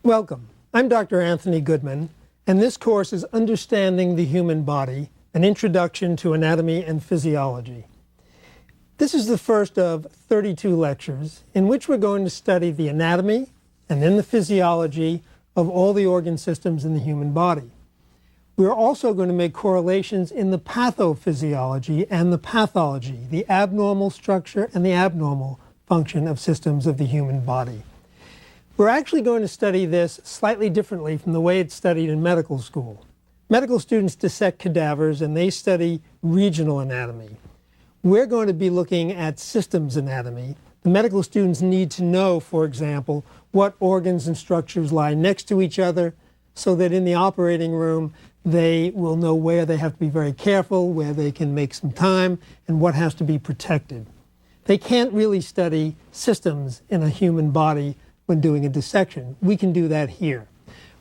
Welcome. I'm Dr. Anthony Goodman, and this course is Understanding the Human Body, an Introduction to Anatomy and Physiology. This is the first of 32 lectures in which we're going to study the anatomy and then the physiology of all the organ systems in the human body. We're also going to make correlations in the pathophysiology and the pathology, the abnormal structure and the abnormal function of systems of the human body. We're actually going to study this slightly differently from the way it's studied in medical school. Medical students dissect cadavers and they study regional anatomy. We're going to be looking at systems anatomy. The medical students need to know, for example, what organs and structures lie next to each other so that in the operating room they will know where they have to be very careful, where they can make some time, and what has to be protected. They can't really study systems in a human body when doing a dissection. We can do that here.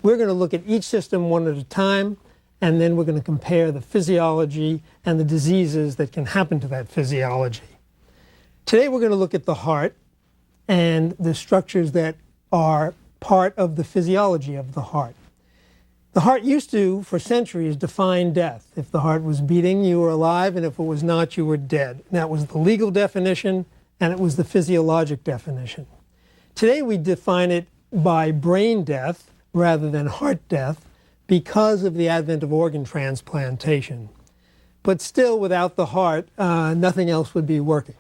We're going to look at each system one at a time, and then we're going to compare the physiology and the diseases that can happen to that physiology. Today we're going to look at the heart and the structures that are part of the physiology of the heart. The heart used to, for centuries, define death. If the heart was beating, you were alive, and if it was not, you were dead. That was the legal definition, and it was the physiologic definition. Today we define it by brain death rather than heart death because of the advent of organ transplantation. But still, without the heart, nothing else would be working.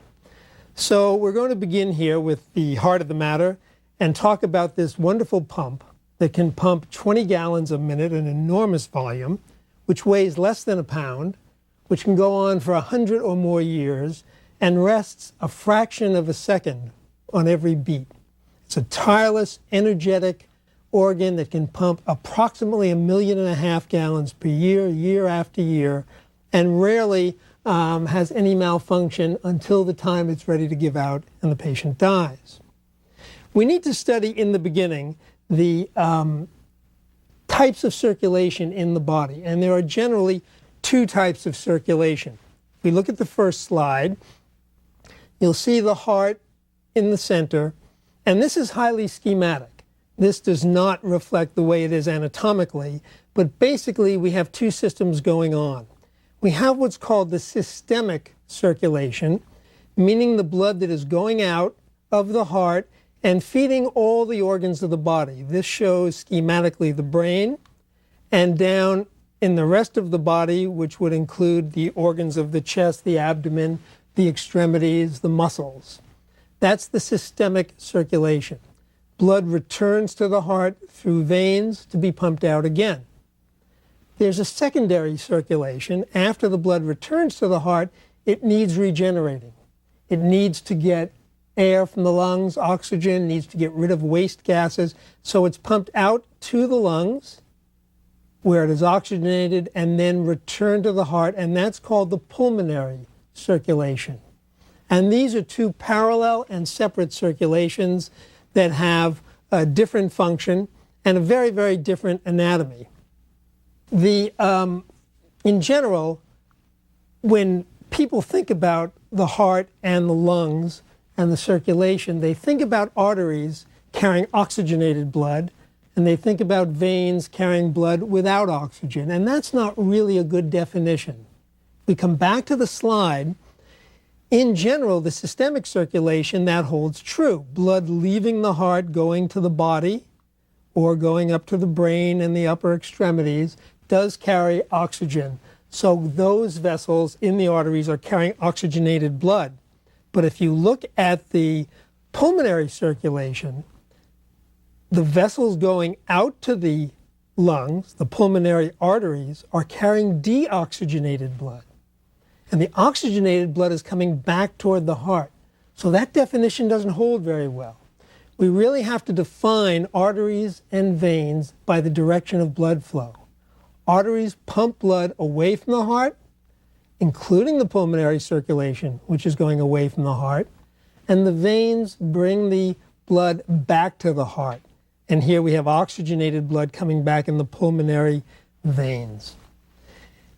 So we're going to begin here with the heart of the matter and talk about this wonderful pump that can pump 20 gallons a minute, an enormous volume, which weighs less than a pound, which can go on for 100 or more years and rests a fraction of a second on every beat. It's a tireless, energetic organ that can pump approximately 1.5 million gallons per year, year after year, and rarely has any malfunction until the time it's ready to give out and the patient dies. We need to study in the beginning the types of circulation in the body, and there are generally two types of circulation. If we look at the first slide, you'll see the heart in the center. And this is highly schematic. This does not reflect the way it is anatomically, but basically we have two systems going on. We have what's called the systemic circulation, meaning the blood that is going out of the heart and feeding all the organs of the body. This shows schematically the brain, and down in the rest of the body, which would include the organs of the chest, the abdomen, the extremities, the muscles. That's the systemic circulation. Blood returns to the heart through veins to be pumped out again. There's a secondary circulation. After the blood returns to the heart, it needs regenerating. It needs to get air from the lungs, oxygen, needs to get rid of waste gases. So it's pumped out to the lungs, where it is oxygenated, and then returned to the heart, and that's called the pulmonary circulation. And these are two parallel and separate circulations that have a different function and a very, very different anatomy. In general, when people think about the heart and the lungs and the circulation, they think about arteries carrying oxygenated blood, and they think about veins carrying blood without oxygen. And that's not really a good definition. We come back to the slide. In general, the systemic circulation, that holds true. Blood leaving the heart, going to the body, or going up to the brain and the upper extremities, does carry oxygen. So those vessels in the arteries are carrying oxygenated blood. But if you look at the pulmonary circulation, the vessels going out to the lungs, the pulmonary arteries, are carrying deoxygenated blood. And the oxygenated blood is coming back toward the heart. So that definition doesn't hold very well. We really have to define arteries and veins by the direction of blood flow. Arteries pump blood away from the heart, including the pulmonary circulation, which is going away from the heart, and the veins bring the blood back to the heart. And here we have oxygenated blood coming back in the pulmonary veins.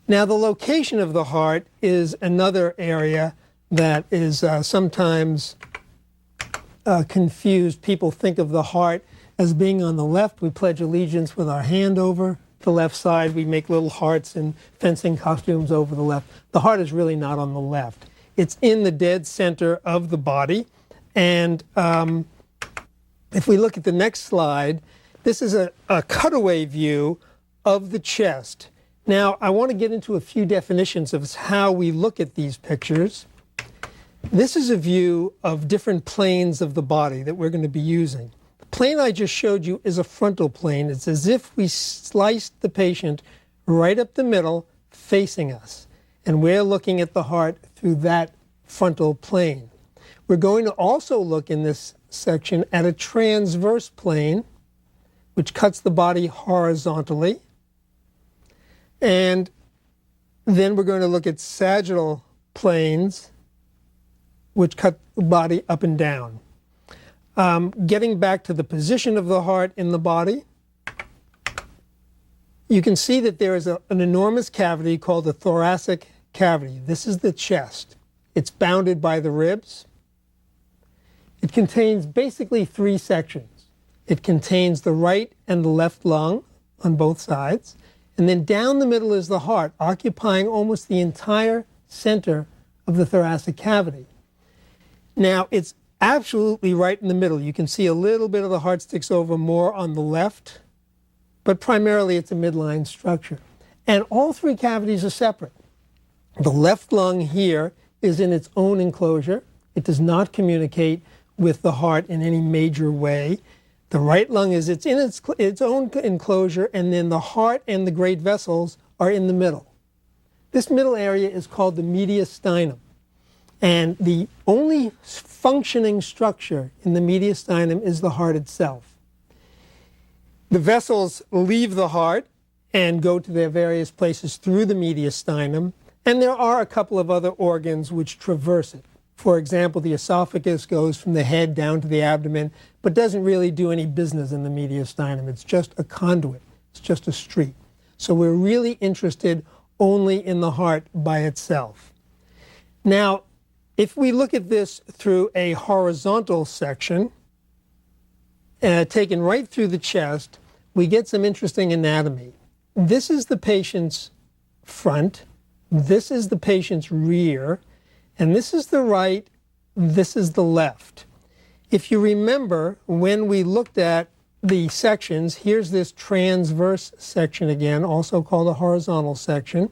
Now, the location of the heart is another area that is sometimes confused. People think of the heart as being on the left. We pledge allegiance with our hand over the left side. We make little hearts and fencing costumes over the left. The heart is really not on the left. It's in the dead center of the body. And if we look at the next slide, this is a cutaway view of the chest. Now, I want to get into a few definitions of how we look at these pictures. This is a view of different planes of the body that we're going to be using. The plane I just showed you is a frontal plane. It's as if we sliced the patient right up the middle, facing us. And we're looking at the heart through that frontal plane. We're going to also look in this section at a transverse plane, which cuts the body horizontally. And then we're going to look at sagittal planes, which cut the body up and down. Getting back to the position of the heart in the body, you can see that there is an enormous cavity called the thoracic cavity. This is the chest. It's bounded by the ribs. It contains basically three sections. It contains the right and the left lung on both sides. And then down the middle is the heart, occupying almost the entire center of the thoracic cavity. Now, it's absolutely right in the middle. You can see a little bit of the heart sticks over more on the left, but primarily it's a midline structure. And all three cavities are separate. The left lung here is in its own enclosure. It does not communicate with the heart in any major way. The right lung is in its own enclosure, and then the heart and the great vessels are in the middle. This middle area is called the mediastinum. And the only functioning structure in the mediastinum is the heart itself. The vessels leave the heart and go to their various places through the mediastinum, and there are a couple of other organs which traverse it. For example, the esophagus goes from the head down to the abdomen, but doesn't really do any business in the mediastinum. It's just a conduit. It's just a street. So we're really interested only in the heart by itself. Now, if we look at this through a horizontal section, taken right through the chest, we get some interesting anatomy. This is the patient's front. This is the patient's rear. And this is the right, this is the left. If you remember, when we looked at the sections, here's this transverse section again, also called a horizontal section,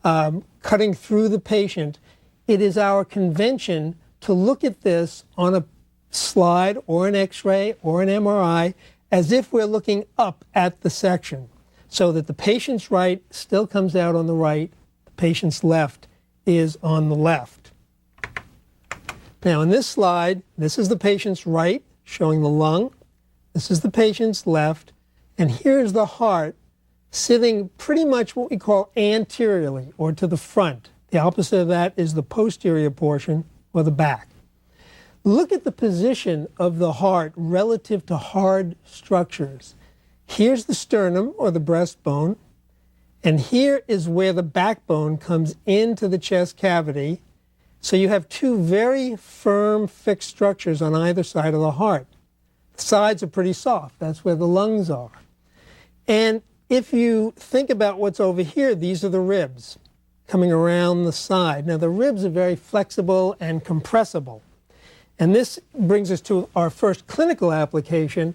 cutting through the patient. It is our convention to look at this on a slide or an X-ray or an MRI as if we're looking up at the section, so that the patient's right still comes out on the right, the patient's left is on the left. Now in this slide, this is the patient's right, showing the lung. This is the patient's left. And here's the heart sitting pretty much what we call anteriorly, or to the front. The opposite of that is the posterior portion, or the back. Look at the position of the heart relative to hard structures. Here's the sternum, or the breastbone. And here is where the backbone comes into the chest cavity. So you have two very firm, fixed structures on either side of the heart. The sides are pretty soft. That's where the lungs are. And if you think about what's over here, these are the ribs coming around the side. Now, the ribs are very flexible and compressible. And this brings us to our first clinical application,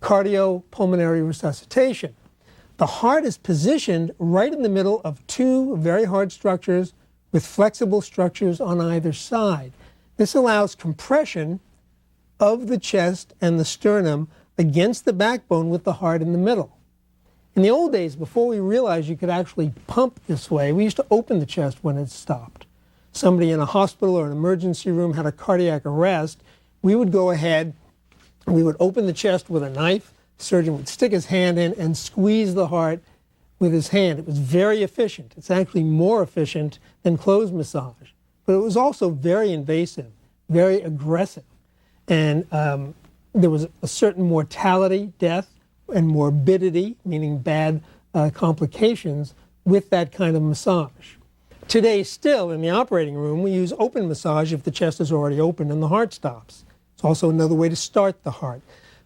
cardiopulmonary resuscitation. The heart is positioned right in the middle of two very hard structures with flexible structures on either side. This allows compression of the chest and the sternum against the backbone with the heart in the middle. In the old days, before we realized you could actually pump this way, we used to open the chest when it stopped. Somebody in a hospital or an emergency room had a cardiac arrest, we would go ahead, we would open the chest with a knife, the surgeon would stick his hand in and squeeze the heart with his hand. It was very efficient. It's actually more efficient than closed massage. But it was also very invasive, very aggressive. And there was a certain mortality, death, and morbidity, meaning bad complications, with that kind of massage. Today, still, in the operating room, we use open massage if the chest is already open and the heart stops. It's also another way to start the heart.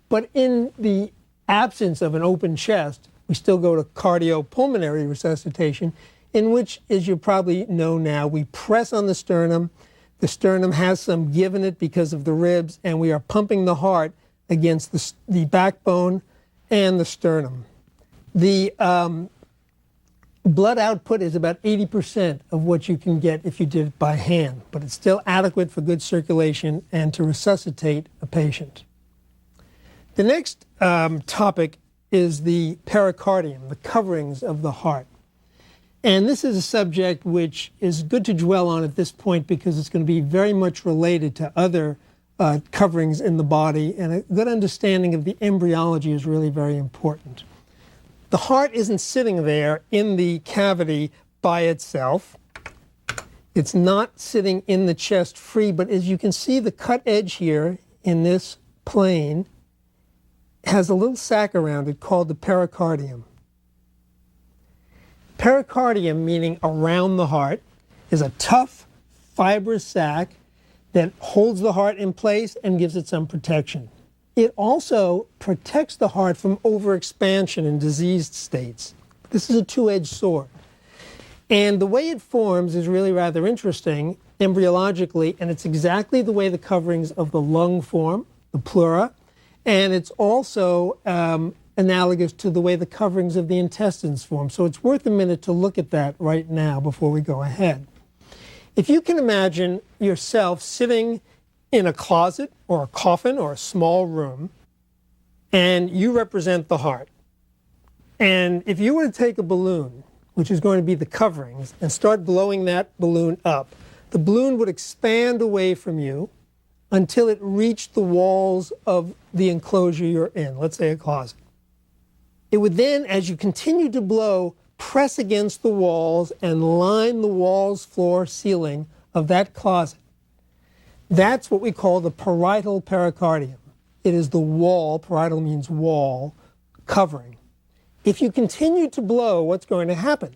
But in the absence of an open chest, we still go to cardiopulmonary resuscitation, in which, as you probably know now, we press on the sternum. The sternum has some give in it because of the ribs, and we are pumping the heart against the backbone and the sternum. The blood output is about 80% of what you can get if you did it by hand, but it's still adequate for good circulation and to resuscitate a patient. The next topic is the pericardium, the coverings of the heart. And this is a subject which is good to dwell on at this point because it's going to be very much related to other coverings in the body, and a good understanding of the embryology is really very important. The heart isn't sitting there in the cavity by itself. It's not sitting in the chest free, but as you can see, the cut edge here in this plane has a little sac around it called the pericardium. Pericardium, meaning around the heart, is a tough, fibrous sac that holds the heart in place and gives it some protection. It also protects the heart from overexpansion in diseased states. This is a two-edged sword. And the way it forms is really rather interesting embryologically, and it's exactly the way the coverings of the lung form, the pleura, and it's also analogous to the way the coverings of the intestines form. So it's worth a minute to look at that right now before we go ahead. If you can imagine yourself sitting in a closet or a coffin or a small room, and you represent the heart. And if you were to take a balloon, which is going to be the coverings, and start blowing that balloon up, the balloon would expand away from you until it reached the walls of the enclosure you're in, let's say a closet. It would then, as you continue to blow, press against the walls and line the walls, floor, ceiling of that closet. That's what we call the parietal pericardium. It is the wall, parietal means wall, covering. If you continue to blow, what's going to happen?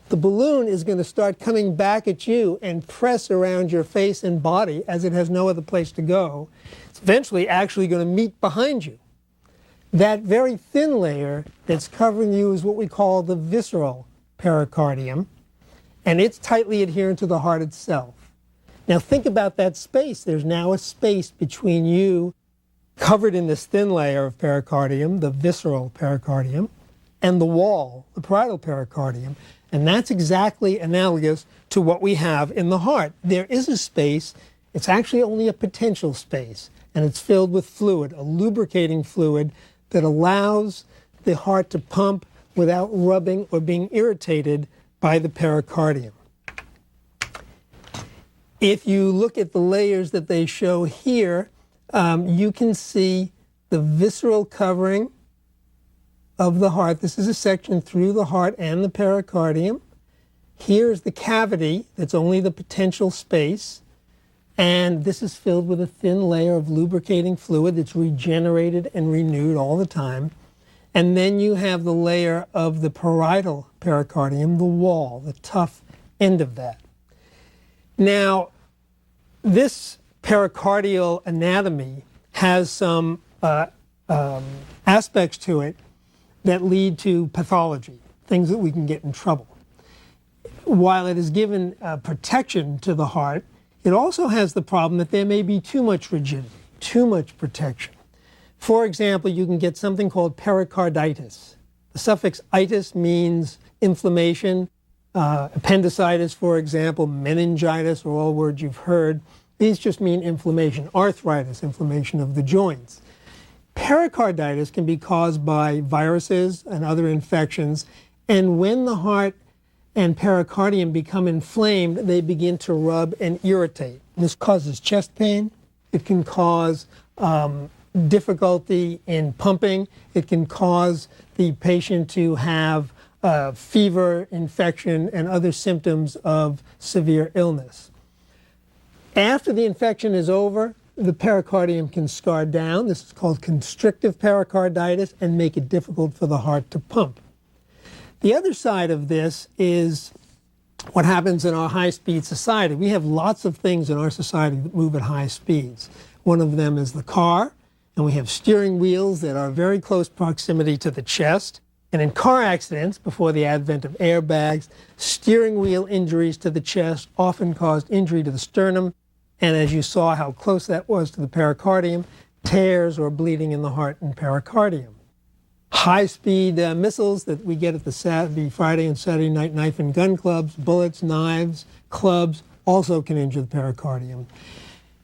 The balloon is going to start coming back at you and press around your face and body as it has no other place to go. It's eventually actually going to meet behind you. That very thin layer that's covering you is what we call the visceral pericardium, and it's tightly adherent to the heart itself. Now think about that space. There's now a space between you, covered in this thin layer of pericardium, the visceral pericardium, and the wall, the parietal pericardium, and that's exactly analogous to what we have in the heart. There is a space, it's actually only a potential space, and it's filled with fluid, a lubricating fluid that allows the heart to pump without rubbing or being irritated by the pericardium. If you look at the layers that they show here, you can see the visceral covering of the heart. This is a section through the heart and the pericardium. Here's the cavity that's only the potential space. And this is filled with a thin layer of lubricating fluid that's regenerated and renewed all the time. And then you have the layer of the parietal pericardium, the wall, the tough end of that. Now, this pericardial anatomy has some aspects to it that lead to pathology, things that we can get in trouble. While it has given protection to the heart, it also has the problem that there may be too much rigidity, too much protection. For example, you can get something called pericarditis. The suffix itis means inflammation. Appendicitis, for example, meningitis are all words you've heard. These just mean inflammation. Arthritis, inflammation of the joints. Pericarditis can be caused by viruses and other infections, and when the heart and pericardium become inflamed, they begin to rub and irritate. This causes chest pain. It can cause difficulty in pumping. It can cause the patient to have fever, infection, and other symptoms of severe illness. After the infection is over, the pericardium can scar down. This is called constrictive pericarditis and make it difficult for the heart to pump. The other side of this is what happens in our high-speed society. We have lots of things in our society that move at high speeds. One of them is the car, and we have steering wheels that are very close proximity to the chest. And in car accidents, before the advent of airbags, steering wheel injuries to the chest often caused injury to the sternum. And as you saw how close that was to the pericardium, tears or bleeding in the heart and pericardium. High-speed missiles that we get at the Friday and Saturday night knife and gun clubs, bullets, knives, clubs, also can injure the pericardium.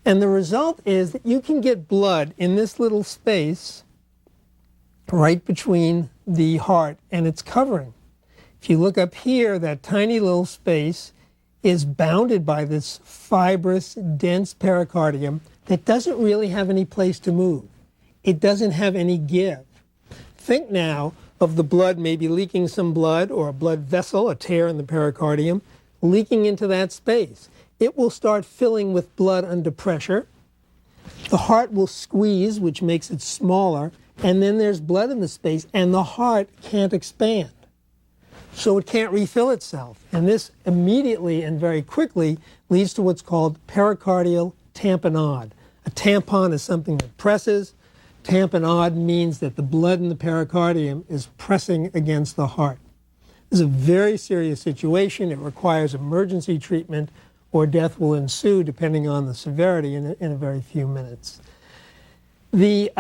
And the result is that you can get blood in this little space right between the heart and its covering. If you look up here, that tiny little space is bounded by this fibrous, dense pericardium that doesn't really have any place to move. It doesn't have any give. Think now of the blood maybe leaking some blood or a blood vessel, a tear in the pericardium, leaking into that space. It will start filling with blood under pressure. The heart will squeeze, which makes it smaller, and then there's blood in the space, and the heart can't expand. So it can't refill itself. And this immediately and very quickly leads to what's called pericardial tamponade. A tampon is something that presses. Tamponade means that the blood in the pericardium is pressing against the heart. This is a very serious situation. It requires emergency treatment, or death will ensue depending on the severity in a very few minutes. The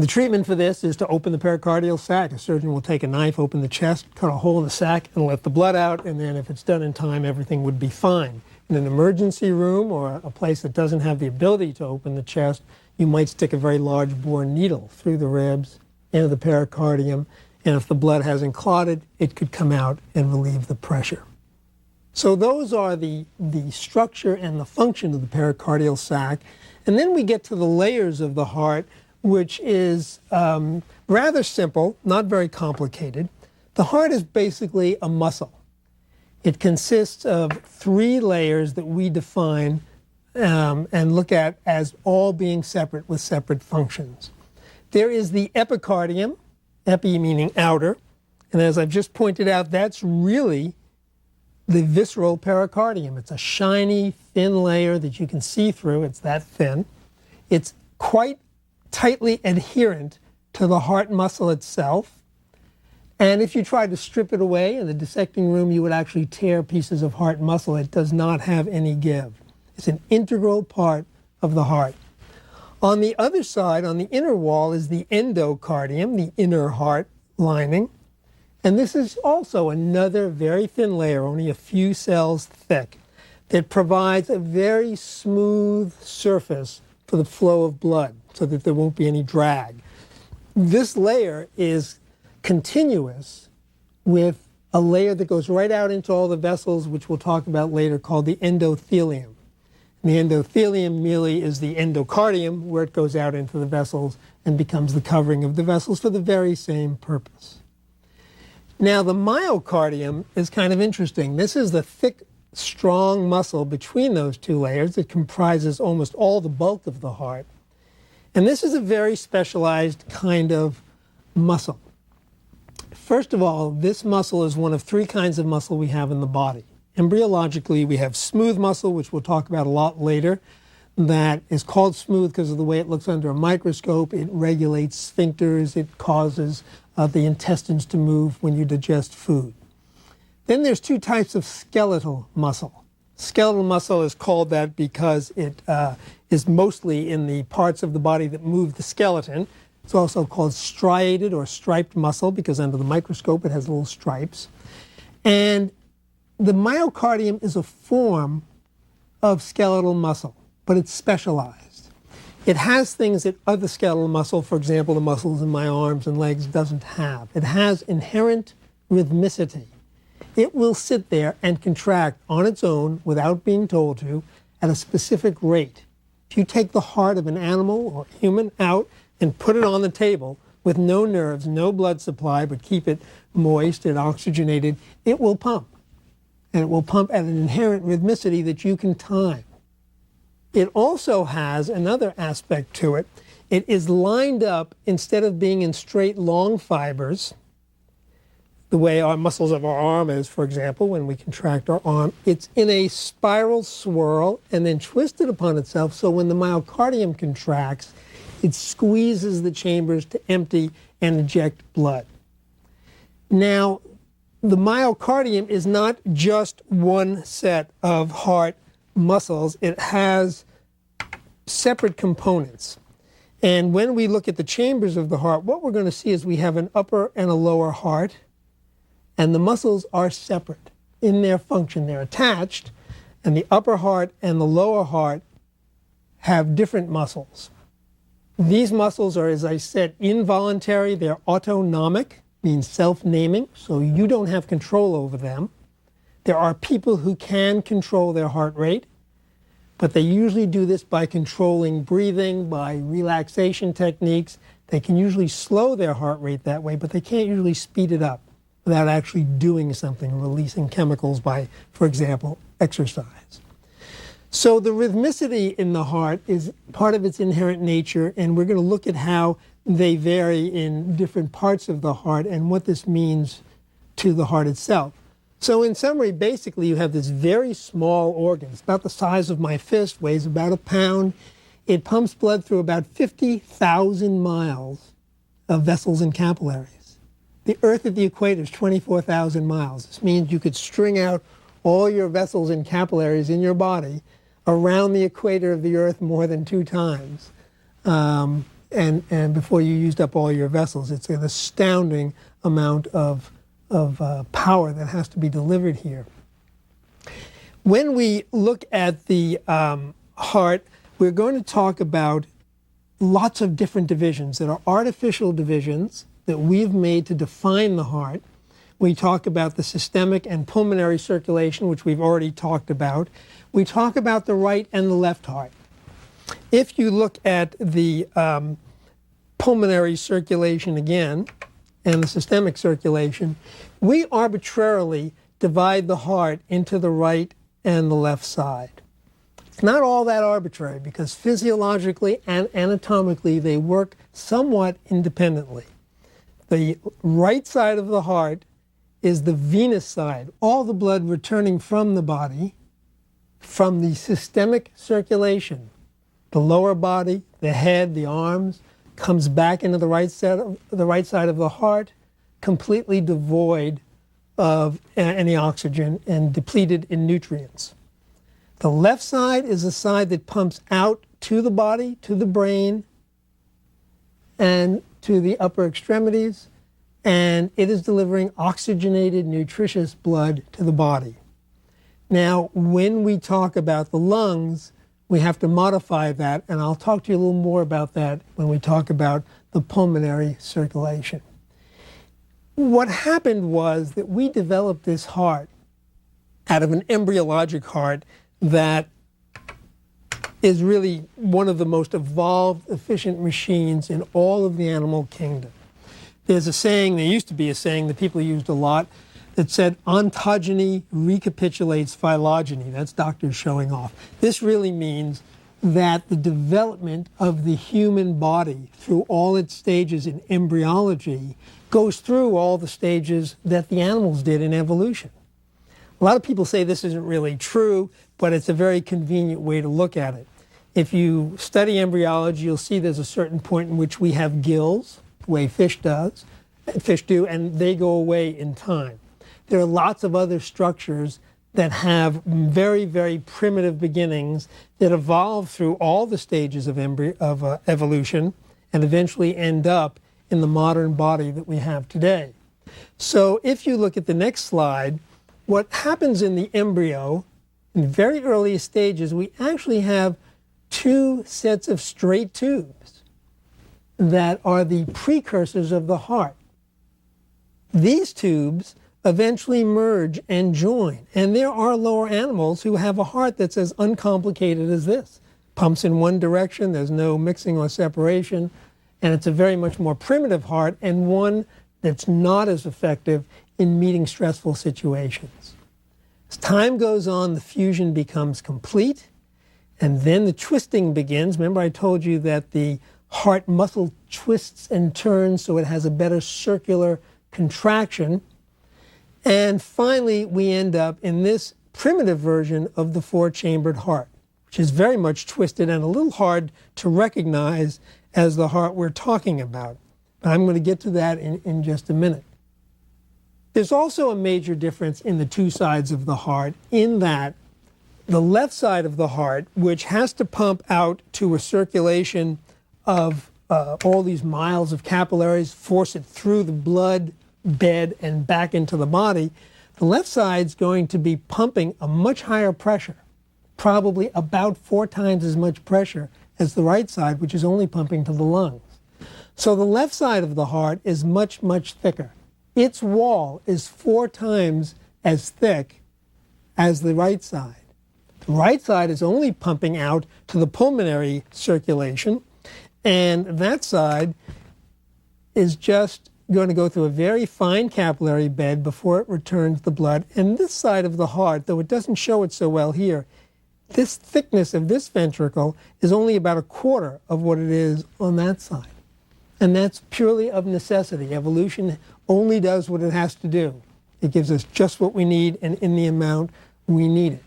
treatment for this is to open the pericardial sac. A surgeon will take a knife, open the chest, cut a hole in the sac, and let the blood out, and then if it's done in time, everything would be fine. In an emergency room or a place that doesn't have the ability to open the chest, you might stick a very large bore needle through the ribs, into the pericardium, and if the blood hasn't clotted, it could come out and relieve the pressure. So those are the structure and the function of the pericardial sac. And then we get to the layers of the heart, which is rather simple, not very complicated. The heart is basically a muscle. It consists of 3 layers that we define and look at as all being separate with separate functions. There is the epicardium, epi meaning outer, and as I've just pointed out, that's really the visceral pericardium. It's a shiny, thin layer that you can see through. It's that thin. It's quite tightly adherent to the heart muscle itself. And if you tried to strip it away in the dissecting room, you would actually tear pieces of heart muscle. It does not have any give. It's an integral part of the heart. On the other side, on the inner wall, is the endocardium, the inner heart lining. And this is also another very thin layer, only a few cells thick, that provides a very smooth surface for the flow of blood so that there won't be any drag. This layer is continuous with a layer that goes right out into all the vessels, which we'll talk about later, called the endothelium. And the endothelium merely is the endocardium, where it goes out into the vessels and becomes the covering of the vessels for the very same purpose. Now, the myocardium is kind of interesting. This is the thick, strong muscle between those 2 layers. It comprises almost all the bulk of the heart. And this is a very specialized kind of muscle. First of all, this muscle is one of 3 kinds of muscle we have in the body. Embryologically, we have smooth muscle, which we'll talk about a lot later, that is called smooth because of the way it looks under a microscope. It regulates sphincters. It causes the intestines to move when you digest food. Then there's 2 types of skeletal muscle. Skeletal muscle is called that because it is mostly in the parts of the body that move the skeleton. It's also called striated or striped muscle because under the microscope it has little stripes. And the myocardium is a form of skeletal muscle, but it's specialized. It has things that other skeletal muscle, for example, the muscles in my arms and legs, doesn't have. It has inherent rhythmicity. It will sit there and contract on its own without being told to at a specific rate. If you take the heart of an animal or human out and put it on the table with no nerves, no blood supply, but keep it moist and oxygenated, it will pump. And it will pump at an inherent rhythmicity that you can time. It also has another aspect to it. It is lined up, instead of being in straight long fibers, the way our muscles of our arm is, for example, when we contract our arm. It's in a spiral swirl and then twisted upon itself, so when the myocardium contracts, it squeezes the chambers to empty and eject blood. Now, the myocardium is not just one set of heart muscles. It has separate components. And when we look at the chambers of the heart, what we're going to see is we have an upper and a lower heart, and the muscles are separate in their function. They're attached, and the upper heart and the lower heart have different muscles. These muscles are, as I said, involuntary. They're autonomic, means self-naming, so you don't have control over them. There are people who can control their heart rate, but they usually do this by controlling breathing, by relaxation techniques. They can usually slow their heart rate that way, but they can't usually speed it up without actually doing something, releasing chemicals by, for example, exercise. So the rhythmicity in the heart is part of its inherent nature, and we're going to look at how they vary in different parts of the heart and what this means to the heart itself. So in summary, basically, you have this very small organ. It's about the size of my fist, weighs about a pound. It pumps blood through about 50,000 miles of vessels and capillaries. The Earth at the equator is 24,000 miles. This means you could string out all your vessels and capillaries in your body around the equator of the Earth more than 2 times. And before you used up all your vessels. It's an astounding amount of power that has to be delivered here. When we look at the heart, we're going to talk about lots of different divisions that are artificial divisions that we've made to define the heart. We talk about the systemic and pulmonary circulation, which we've already talked about. We talk about the right and the left heart. If you look at the pulmonary circulation again, and the systemic circulation, we arbitrarily divide the heart into the right and the left side. It's not all that arbitrary because physiologically and anatomically they work somewhat independently. The right side of the heart is the venous side, all the blood returning from the body, from the systemic circulation. The lower body, the head, the arms, comes back into the right side of the heart, completely devoid of any oxygen and depleted in nutrients. The left side is the side that pumps out to the body, to the brain, and to the upper extremities, and it is delivering oxygenated, nutritious blood to the body. Now, when we talk about the lungs, we have to modify that, and I'll talk to you a little more about that when we talk about the pulmonary circulation. What happened was that we developed this heart out of an embryologic heart that is really one of the most evolved, efficient machines in all of the animal kingdom. There's a saying, there used to be a saying that people used a lot, that said ontogeny recapitulates phylogeny. That's doctors showing off. This really means that the development of the human body through all its stages in embryology goes through all the stages that the animals did in evolution. A lot of people say this isn't really true, but it's a very convenient way to look at it. If you study embryology, you'll see there's a certain point in which we have gills, the way fish do, and they go away in time. There are lots of other structures that have very, very primitive beginnings that evolve through all the stages of evolution and eventually end up in the modern body that we have today. So if you look at the next slide, what happens in the embryo, in the very early stages, we actually have 2 sets of straight tubes that are the precursors of the heart. These tubes eventually merge and join. And there are lower animals who have a heart that's as uncomplicated as this. Pumps in one direction, there's no mixing or separation, and it's a very much more primitive heart and one that's not as effective in meeting stressful situations. As time goes on, the fusion becomes complete, and then the twisting begins. Remember I told you that the heart muscle twists and turns so it has a better circular contraction. And finally, we end up in this primitive version of the four-chambered heart, which is very much twisted and a little hard to recognize as the heart we're talking about. But I'm going to get to that in just a minute. There's also a major difference in the two sides of the heart in that the left side of the heart, which has to pump out to a circulation of all these miles of capillaries, force it through the blood bed and back into the body, the left side's going to be pumping a much higher pressure, probably about 4 times as much pressure as the right side, which is only pumping to the lungs. So the left side of the heart is much, much thicker. Its wall is 4 times as thick as the right side. The right side is only pumping out to the pulmonary circulation, and that side is just going to go through a very fine capillary bed before it returns the blood. And this side of the heart, though it doesn't show it so well here, this thickness of this ventricle is only about 1/4 of what it is on that side. And that's purely of necessity. Evolution only does what it has to do. It gives us just what we need and in the amount we need it.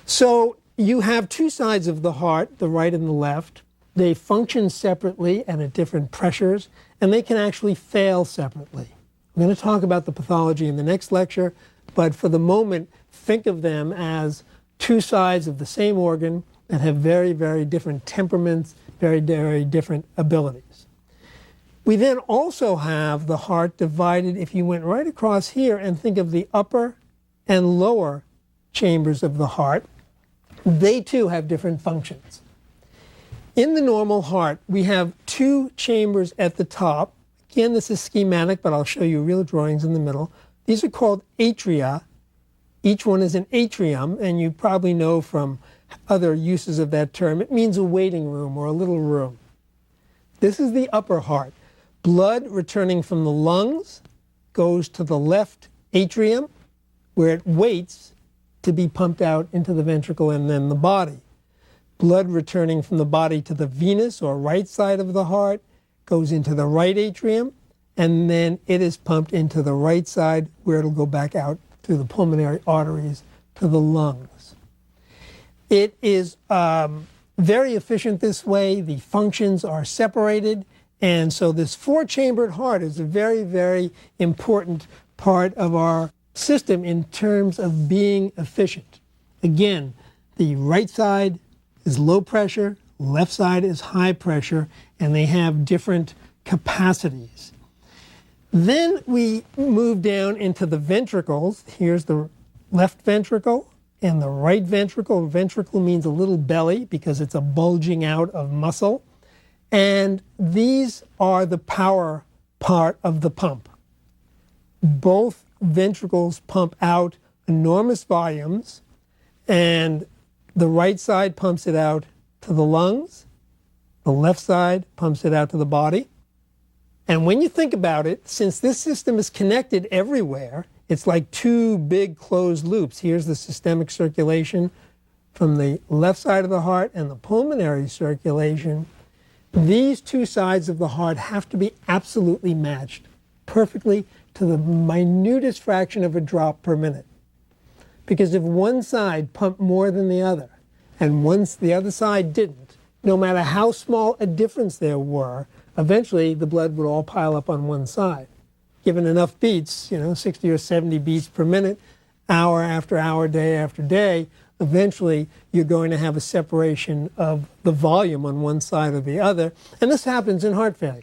So you have two sides of the heart, the right and the left. They function separately and at different pressures, and they can actually fail separately. I'm going to talk about the pathology in the next lecture, but for the moment, think of them as two sides of the same organ that have very, very different temperaments, very, very different abilities. We then also have the heart divided, if you went right across here and think of the upper and lower chambers of the heart, they too have different functions. In the normal heart, we have 2 chambers at the top. Again, this is schematic, but I'll show you real drawings in the middle. These are called atria. Each one is an atrium, and you probably know from other uses of that term, it means a waiting room or a little room. This is the upper heart. Blood returning from the lungs goes to the left atrium, where it waits to be pumped out into the ventricle and then the body. Blood returning from the body to the venous or right side of the heart goes into the right atrium, and then it is pumped into the right side where it'll go back out through the pulmonary arteries to the lungs. It is very efficient this way. The functions are separated, and so this 4-chambered heart is a very, very important part of our system in terms of being efficient. Again, the right side is low pressure, left side is high pressure, and they have different capacities. Then we move down into the ventricles. Here's the left ventricle and the right ventricle. Ventricle means a little belly because it's a bulging out of muscle. And these are the power part of the pump. Both ventricles pump out enormous volumes, and the right side pumps it out to the lungs, the left side pumps it out to the body. And when you think about it, since this system is connected everywhere, it's like 2 big closed loops. Here's the systemic circulation from the left side of the heart and the pulmonary circulation. These 2 sides of the heart have to be absolutely matched, perfectly to the minutest fraction of a drop per minute. Because if one side pumped more than the other, and once the other side didn't, no matter how small a difference there were, eventually the blood would all pile up on one side. Given enough beats, 60 or 70 beats per minute, hour after hour, day after day, eventually you're going to have a separation of the volume on one side or the other. And this happens in heart failure.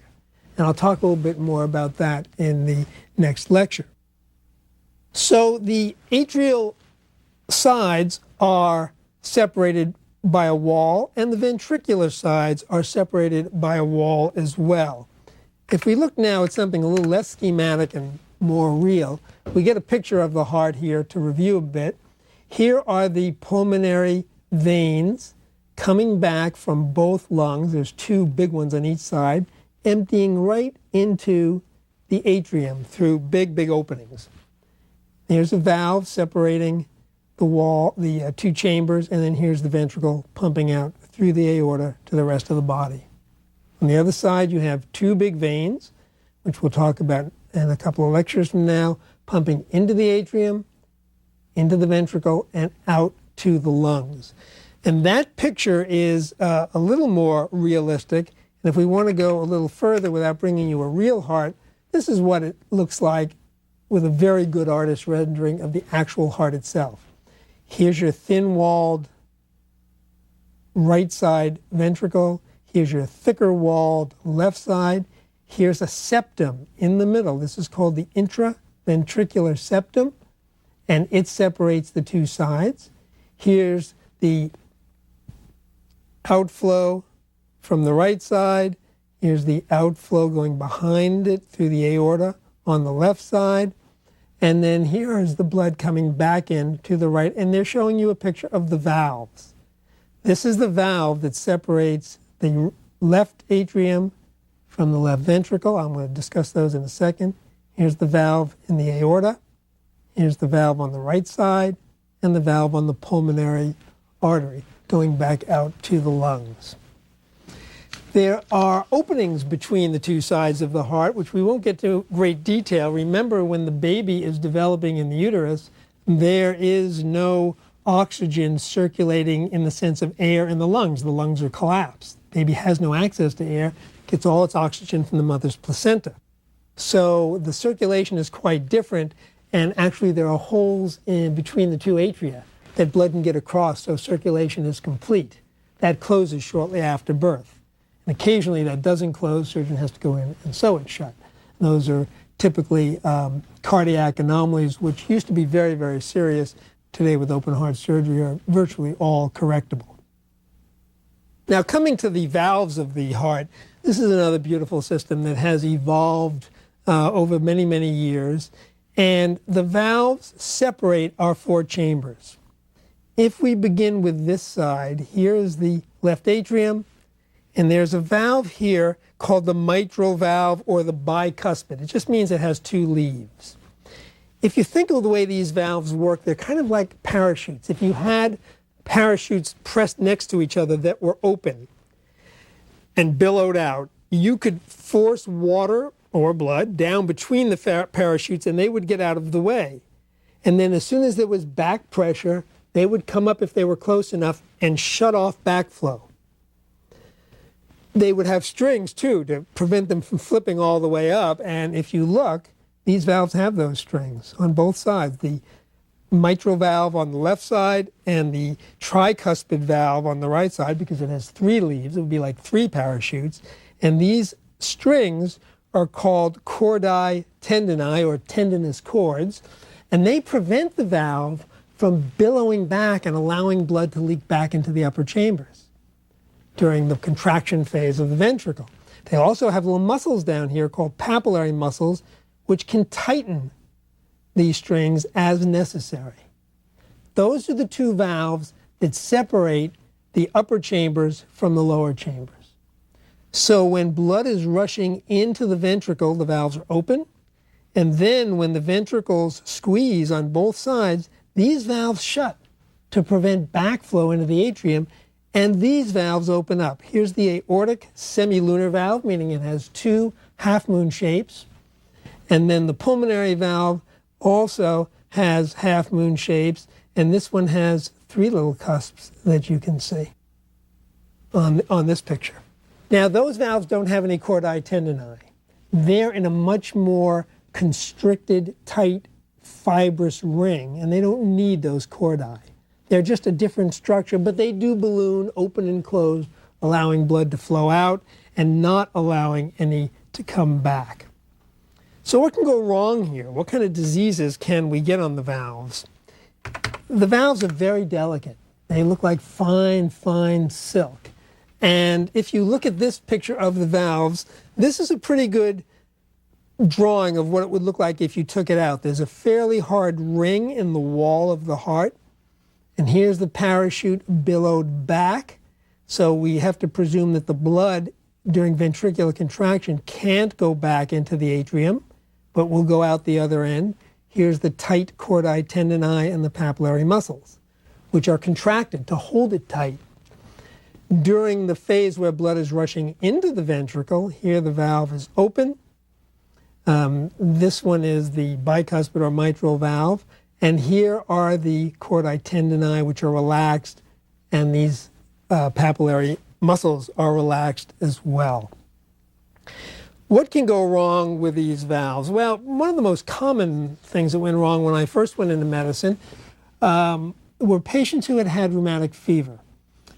And I'll talk a little bit more about that in the next lecture. So the atrial sides are separated by a wall, and the ventricular sides are separated by a wall as well. If we look now at something a little less schematic and more real, we get a picture of the heart here to review a bit. Here are the pulmonary veins coming back from both lungs. There's 2 big ones on each side, emptying right into the atrium through big, big openings. Here's a valve separating the wall, the 2 chambers, and then here's the ventricle pumping out through the aorta to the rest of the body. On the other side, you have 2 big veins, which we'll talk about in a couple of lectures from now, pumping into the atrium, into the ventricle, and out to the lungs. And that picture is a little more realistic. And if we want to go a little further without bringing you a real heart, this is what it looks like with a very good artist rendering of the actual heart itself. Here's your thin-walled right side ventricle. Here's your thicker-walled left side. Here's a septum in the middle. This is called the intraventricular septum, and it separates the two sides. Here's the outflow from the right side. Here's the outflow going behind it through the aorta on the left side. And then here is the blood coming back in to the right. And they're showing you a picture of the valves. This is the valve that separates the left atrium from the left ventricle. I'm going to discuss those in a second. Here's the valve in the aorta. Here's the valve on the right side, and the valve on the pulmonary artery going back out to the lungs. There are openings between the two sides of the heart, which we won't get to great detail. Remember, when the baby is developing in the uterus, there is no oxygen circulating in the sense of air in the lungs. The lungs are collapsed. The baby has no access to air, gets all its oxygen from the mother's placenta. So the circulation is quite different, and actually there are holes in between the two atria that blood can get across, so circulation is complete. That closes shortly after birth. And occasionally that doesn't close, surgeon has to go in and sew it shut. Those are typically cardiac anomalies, which used to be very, very serious. Today with open heart surgery are virtually all correctable. Now, coming to the valves of the heart, this is another beautiful system that has evolved over many, many years. And the valves separate our four chambers. If we begin with this side, here is the left atrium, and there's a valve here called the mitral valve or the bicuspid. It just means it has two leaves. If you think of the way these valves work, they're kind of like parachutes. If you had parachutes pressed next to each other that were open and billowed out, you could force water or blood down between the parachutes and they would get out of the way. And then as soon as there was back pressure, they would come up if they were close enough and shut off backflow. They would have strings too to prevent them from flipping all the way up. And if you look, these valves have those strings on both sides. The mitral valve on the left side and the tricuspid valve on the right side, because it has three leaves. It would be like three parachutes. And these strings are called cordae tendineae, or tendinous cords, and they prevent the valve from billowing back and allowing blood to leak back into the upper chambers during the contraction phase of the ventricle. They also have little muscles down here called papillary muscles, which can tighten these strings as necessary. Those are the two valves that separate the upper chambers from the lower chambers. So when blood is rushing into the ventricle, the valves are open, and then when the ventricles squeeze on both sides, these valves shut to prevent backflow into the atrium, and these valves open up. Here's the aortic semilunar valve, meaning it has two half-moon shapes. And then the pulmonary valve also has half-moon shapes, and this one has three little cusps that you can see on this picture. Now, those valves don't have any cordae tendineae. They're in a much more constricted, tight, fibrous ring, and they don't need those cordae. They're just a different structure, but they do balloon, open and close, allowing blood to flow out and not allowing any to come back. So what can go wrong here? What kind of diseases can we get on the valves? The valves are very delicate. They look like fine, fine silk. And if you look at this picture of the valves, this is a pretty good drawing of what it would look like if you took it out. There's a fairly hard ring in the wall of the heart. And here's the parachute billowed back. So we have to presume that the blood during ventricular contraction can't go back into the atrium, but will go out the other end. Here's the tight cordae tendineae and the papillary muscles, which are contracted to hold it tight. During the phase where blood is rushing into the ventricle, here the valve is open. This one is the bicuspid or mitral valve. And here are the chordae tendineae, which are relaxed, and these papillary muscles are relaxed as well. What can go wrong with these valves? Well, one of the most common things that went wrong when I first went into medicine were patients who had had rheumatic fever.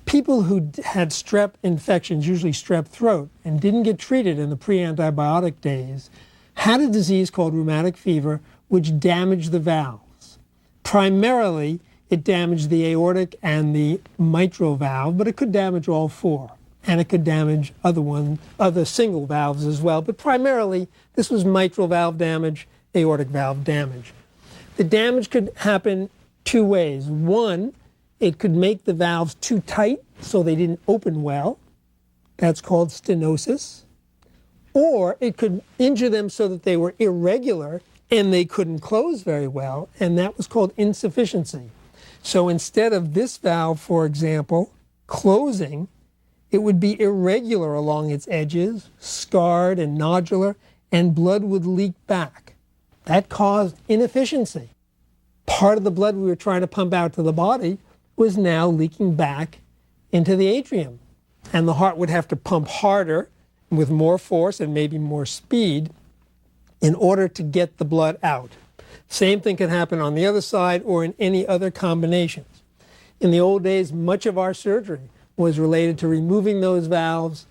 People who had strep infections, usually strep throat, and didn't get treated in the pre-antibiotic days, had a disease called rheumatic fever, which damaged the valves. Primarily, it damaged the aortic and the mitral valve, but it could damage all four. And it could damage other single valves as well. But primarily, this was mitral valve damage, aortic valve damage. The damage could happen two ways. One, it could make the valves too tight so they didn't open well. That's called stenosis. Or it could injure them so that they were irregular and they couldn't close very well, and that was called insufficiency. So instead of this valve, for example, closing, it would be irregular along its edges, scarred and nodular, and blood would leak back. That caused inefficiency. Part of the blood we were trying to pump out to the body was now leaking back into the atrium. And the heart would have to pump harder with more force and maybe more speed in order to get the blood out. Same thing can happen on the other side or in any other combinations. In the old days, much of our surgery was related to removing those valves,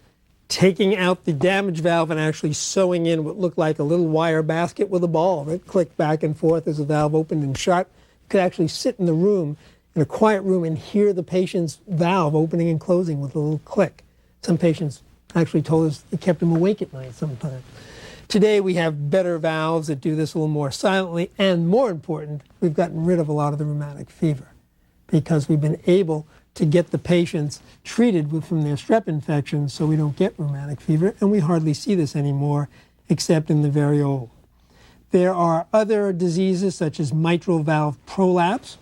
taking out the damaged valve, and actually sewing in what looked like a little wire basket with a ball that clicked back and forth as the valve opened and shut. You could actually sit in the room, in a quiet room, and hear the patient's valve opening and closing with a little click. Some patients actually told us it kept them awake at night sometimes. Today we have better valves that do this a little more silently, and more important, we've gotten rid of a lot of the rheumatic fever because we've been able to get the patients treated from their strep infections so we don't get rheumatic fever, and we hardly see this anymore except in the very old. There are other diseases such as mitral valve prolapse,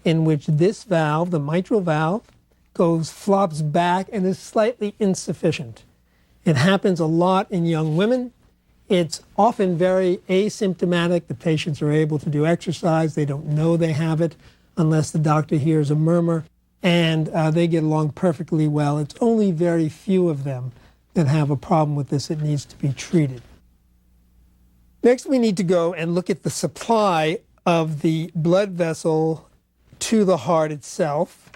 in which this valve, the mitral valve, flops back and is slightly insufficient. It happens a lot in young women. It's often very asymptomatic. The patients are able to do exercise. They don't know they have it unless the doctor hears a murmur, and they get along perfectly well. It's only very few of them that have a problem with this that needs to be treated. Next, we need to go and look at the supply of the blood vessel to the heart itself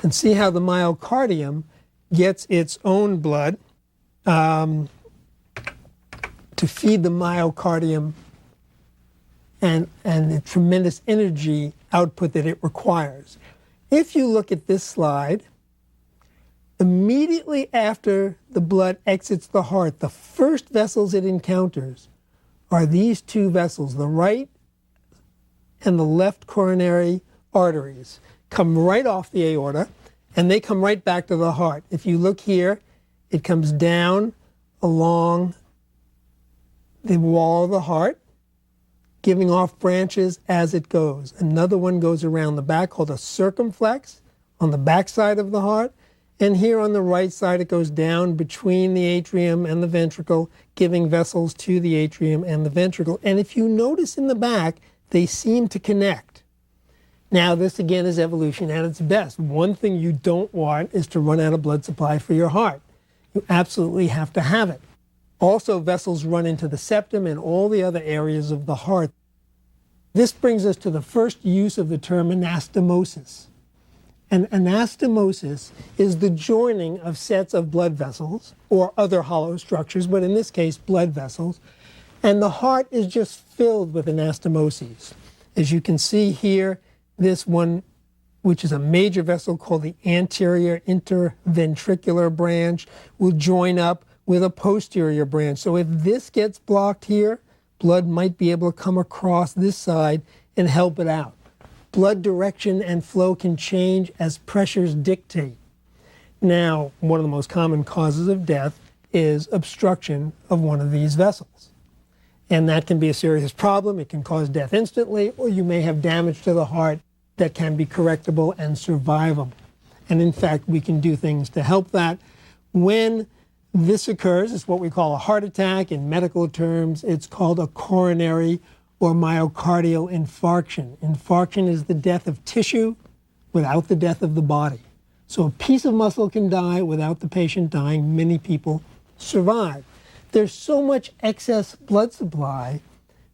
and see how the myocardium gets its own blood to feed the myocardium and the tremendous energy output that it requires. If you look at this slide, immediately after the blood exits the heart, the first vessels it encounters are these two vessels, the right and the left coronary arteries, come right off the aorta, and they come right back to the heart. If you look here, it comes down along the wall of the heart, giving off branches as it goes. Another one goes around the back called a circumflex on the back side of the heart. And here on the right side, it goes down between the atrium and the ventricle, giving vessels to the atrium and the ventricle. And if you notice in the back, they seem to connect. Now, this again is evolution at its best. One thing you don't want is to run out of blood supply for your heart. You absolutely have to have it. Also, vessels run into the septum and all the other areas of the heart. This brings us to the first use of the term anastomosis. And anastomosis is the joining of sets of blood vessels or other hollow structures, but in this case, blood vessels. And the heart is just filled with anastomoses. As you can see here, this one, which is a major vessel called the anterior interventricular branch, will join up with a posterior branch. So if this gets blocked here, blood might be able to come across this side and help it out. Blood direction and flow can change as pressures dictate. Now, one of the most common causes of death is obstruction of one of these vessels. And that can be a serious problem. It can cause death instantly, or you may have damage to the heart that can be correctable and survivable. And in fact, we can do things to help that. When This occurs, it's what we call a heart attack. In medical terms, it's called a coronary or myocardial infarction. Infarction is the death of tissue without the death of the body. So a piece of muscle can die without the patient dying. Many people survive. There's so much excess blood supply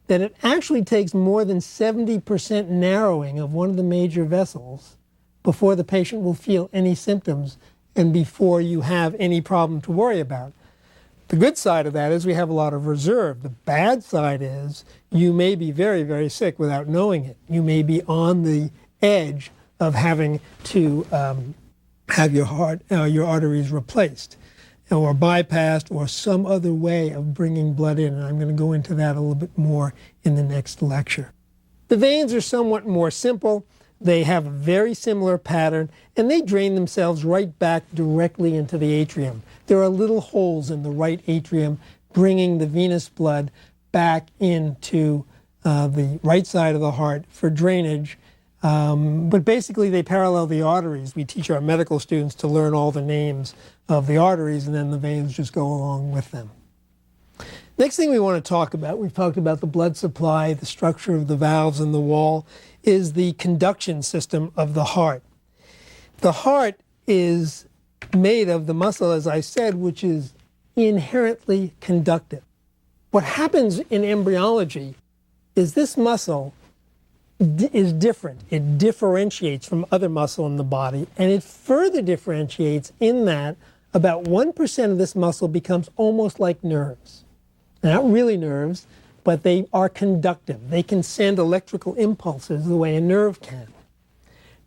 that it actually takes more than 70% narrowing of one of the major vessels before the patient will feel any symptoms and before you have any problem to worry about. The good side of that is we have a lot of reserve. The bad side is you may be very, very sick without knowing it. You may be on the edge of having to have your arteries replaced or bypassed or some other way of bringing blood in. And I'm going to go into that a little bit more in the next lecture. The veins are somewhat more simple. They have a very similar pattern, and they drain themselves right back directly into the atrium. There are little holes in the right atrium bringing the venous blood back into the right side of the heart for drainage. But basically they parallel the arteries. We teach our medical students to learn all the names of the arteries, and then the veins just go along with them. Next thing we want to talk about, we've talked about the blood supply, the structure of the valves in the wall, is the conduction system of the heart. The heart is made of the muscle, as I said, which is inherently conductive. What happens in embryology is this muscle is different. It differentiates from other muscle in the body, and it further differentiates in that about 1% of this muscle becomes almost like nerves. Not really nerves, but they are conductive. They can send electrical impulses the way a nerve can.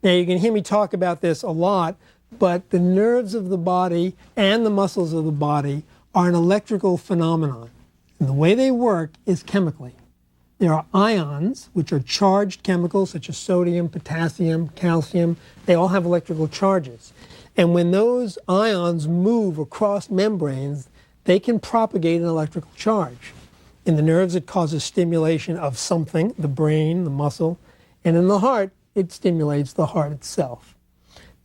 Now, you can hear me talk about this a lot, but the nerves of the body and the muscles of the body are an electrical phenomenon. And the way they work is chemically. There are ions, which are charged chemicals such as sodium, potassium, calcium. They all have electrical charges. And when those ions move across membranes, they can propagate an electrical charge. In the nerves, it causes stimulation of something, the brain, the muscle, and in the heart, it stimulates the heart itself.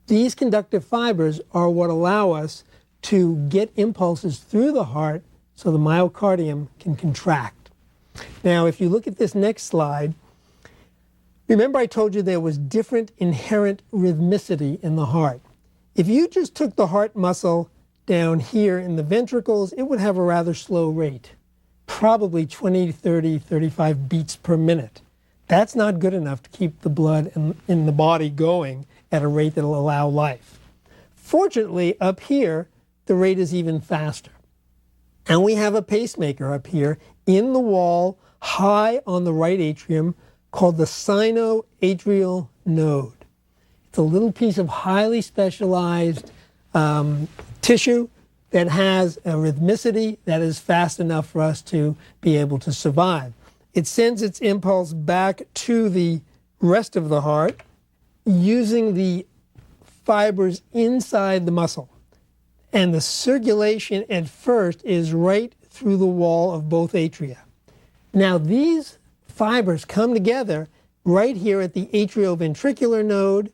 These conductive fibers are what allow us to get impulses through the heart so the myocardium can contract. Now, if you look at this next slide, remember I told you there was different inherent rhythmicity in the heart. If you just took the heart muscle down here in the ventricles, it would have a rather slow rate, probably 20, 30, 35 beats per minute. That's not good enough to keep the blood in the body going at a rate that will allow life. Fortunately, up here, the rate is even faster. And we have a pacemaker up here in the wall, high on the right atrium, called the sinoatrial node. It's a little piece of highly specialized tissue that has a rhythmicity that is fast enough for us to be able to survive. It sends its impulse back to the rest of the heart using the fibers inside the muscle. And the circulation at first is right through the wall of both atria. Now these fibers come together right here at the atrioventricular node,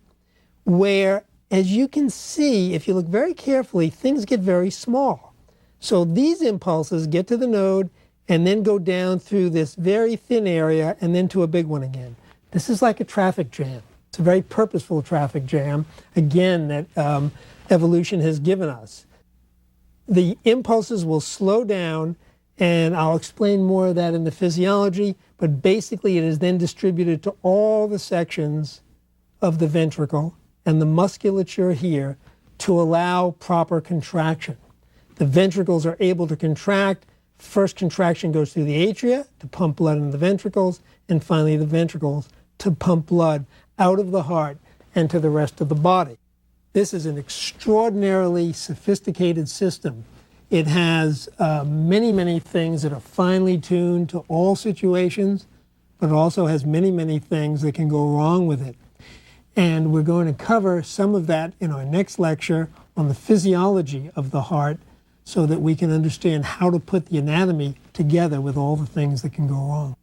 where, as you can see, if you look very carefully, things get very small. So these impulses get to the node and then go down through this very thin area and then to a big one again. This is like a traffic jam. It's a very purposeful traffic jam, again, that evolution has given us. The impulses will slow down, and I'll explain more of that in the physiology, but basically it is then distributed to all the sections of the ventricle and the musculature here to allow proper contraction. The ventricles are able to contract. First contraction goes through the atria to pump blood into the ventricles, and finally the ventricles to pump blood out of the heart and to the rest of the body. This is an extraordinarily sophisticated system. It has many, many things that are finely tuned to all situations, but it also has many, many things that can go wrong with it. And we're going to cover some of that in our next lecture on the physiology of the heart so that we can understand how to put the anatomy together with all the things that can go wrong.